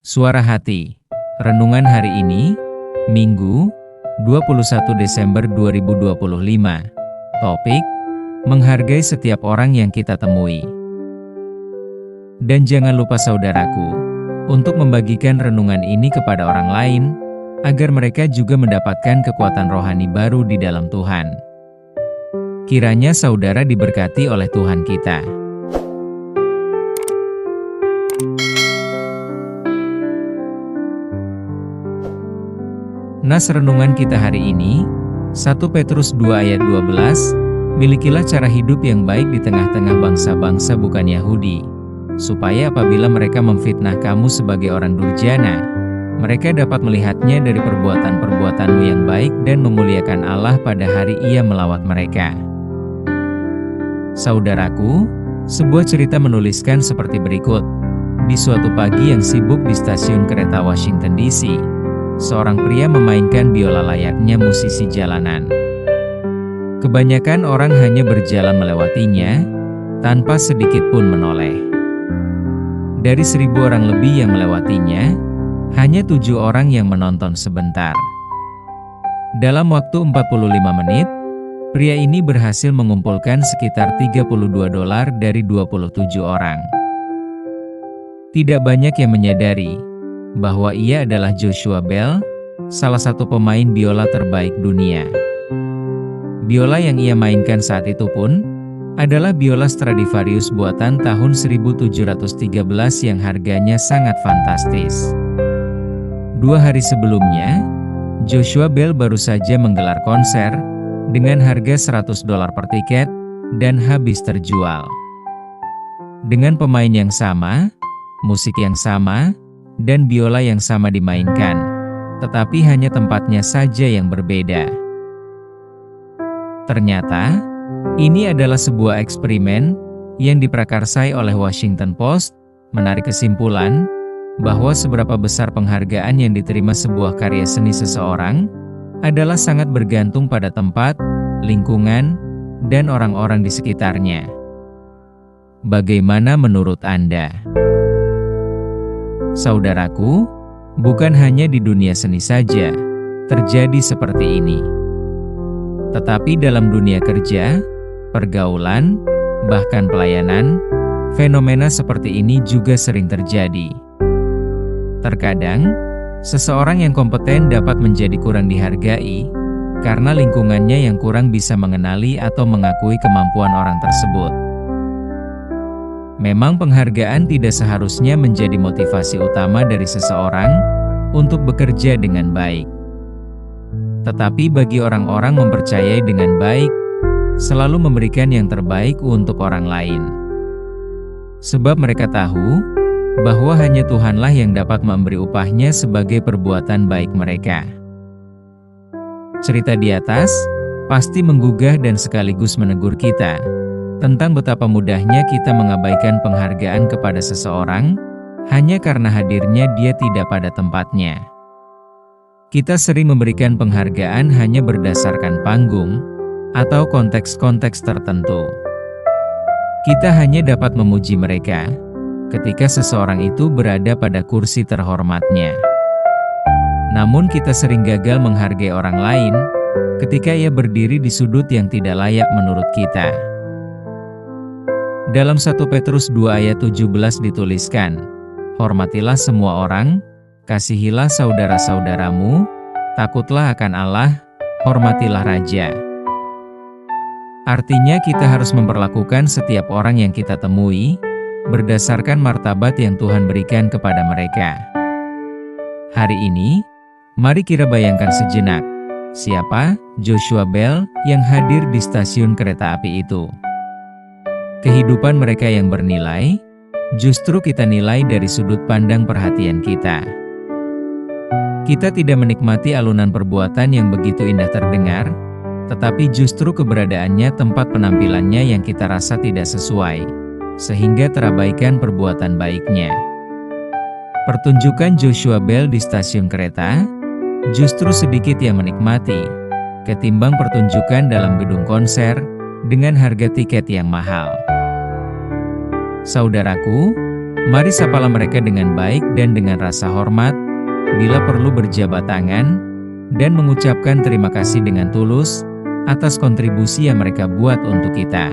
Suara Hati. Renungan hari ini, Minggu, 21 Desember 2025. Topik, menghargai setiap orang yang kita temui. Dan jangan lupa saudaraku, untuk membagikan renungan ini kepada orang lain, agar mereka juga mendapatkan kekuatan rohani baru di dalam Tuhan. Kiranya saudara diberkati oleh Tuhan kita. Nas renungan kita hari ini, 1 Petrus 2 ayat 12, milikilah cara hidup yang baik di tengah-tengah bangsa-bangsa bukan Yahudi, supaya apabila mereka memfitnah kamu sebagai orang durjana, mereka dapat melihatnya dari perbuatan-perbuatanmu yang baik dan memuliakan Allah pada hari Ia melawat mereka. Saudaraku, sebuah cerita menuliskan seperti berikut. Di suatu pagi yang sibuk di stasiun kereta Washington DC, seorang pria memainkan biola layaknya musisi jalanan. Kebanyakan orang hanya berjalan melewatinya, tanpa sedikit pun menoleh. Dari 1.000 orang lebih yang melewatinya, hanya 7 orang yang menonton sebentar. Dalam waktu 45 menit, pria ini berhasil mengumpulkan sekitar $32 dari 27 orang. Tidak banyak yang menyadari bahwa ia adalah Joshua Bell, salah satu pemain biola terbaik dunia. Biola yang ia mainkan saat itu pun adalah biola Stradivarius buatan tahun 1713 yang harganya sangat fantastis. 2 hari sebelumnya, Joshua Bell baru saja menggelar konser dengan harga $100 per tiket dan habis terjual. Dengan pemain yang sama, musik yang sama, dan biola yang sama dimainkan, tetapi hanya tempatnya saja yang berbeda. Ternyata, ini adalah sebuah eksperimen yang diprakarsai oleh Washington Post, menarik kesimpulan bahwa seberapa besar penghargaan yang diterima sebuah karya seni seseorang adalah sangat bergantung pada tempat, lingkungan, dan orang-orang di sekitarnya. Bagaimana menurut Anda? Saudaraku, bukan hanya di dunia seni saja terjadi seperti ini. Tetapi dalam dunia kerja, pergaulan, bahkan pelayanan, fenomena seperti ini juga sering terjadi. Terkadang, seseorang yang kompeten dapat menjadi kurang dihargai karena lingkungannya yang kurang bisa mengenali atau mengakui kemampuan orang tersebut. Memang penghargaan tidak seharusnya menjadi motivasi utama dari seseorang untuk bekerja dengan baik. Tetapi bagi orang-orang mempercayai dengan baik, selalu memberikan yang terbaik untuk orang lain. Sebab mereka tahu bahwa hanya Tuhanlah yang dapat memberi upahnya sebagai perbuatan baik mereka. Cerita di atas pasti menggugah dan sekaligus menegur kita tentang betapa mudahnya kita mengabaikan penghargaan kepada seseorang hanya karena hadirnya dia tidak pada tempatnya. Kita sering memberikan penghargaan hanya berdasarkan panggung atau konteks-konteks tertentu. Kita hanya dapat memuji mereka ketika seseorang itu berada pada kursi terhormatnya. Namun kita sering gagal menghargai orang lain ketika ia berdiri di sudut yang tidak layak menurut kita. Dalam 1 Petrus 2 ayat 17 dituliskan, hormatilah semua orang, kasihilah saudara-saudaramu, takutlah akan Allah, hormatilah raja. Artinya kita harus memperlakukan setiap orang yang kita temui, berdasarkan martabat yang Tuhan berikan kepada mereka. Hari ini, mari kita bayangkan sejenak, siapa Joshua Bell yang hadir di stasiun kereta api itu. Kehidupan mereka yang bernilai, justru kita nilai dari sudut pandang perhatian kita. Kita tidak menikmati alunan perbuatan yang begitu indah terdengar, tetapi justru keberadaannya tempat penampilannya yang kita rasa tidak sesuai, sehingga terabaikan perbuatan baiknya. Pertunjukan Joshua Bell di stasiun kereta, justru sedikit yang menikmati, ketimbang pertunjukan dalam gedung konser, dengan harga tiket yang mahal. Saudaraku, Mari sapalah mereka dengan baik dan dengan rasa hormat, bila perlu berjabat tangan, dan mengucapkan terima kasih dengan tulus atas kontribusi yang mereka buat untuk kita.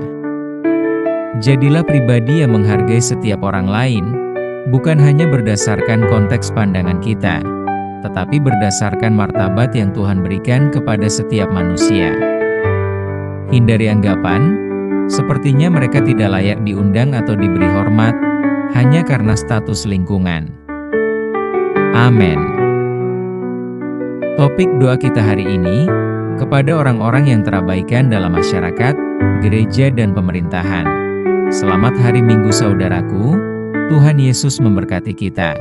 Jadilah pribadi yang menghargai setiap orang lain, bukan hanya berdasarkan konteks pandangan kita, tetapi berdasarkan martabat yang Tuhan berikan kepada setiap manusia. Hindari anggapan, sepertinya mereka tidak layak diundang atau diberi hormat, hanya karena status lingkungan. Amin. Topik doa kita hari ini, kepada orang-orang yang terabaikan dalam masyarakat, gereja dan pemerintahan. Selamat hari Minggu saudaraku, Tuhan Yesus memberkati kita.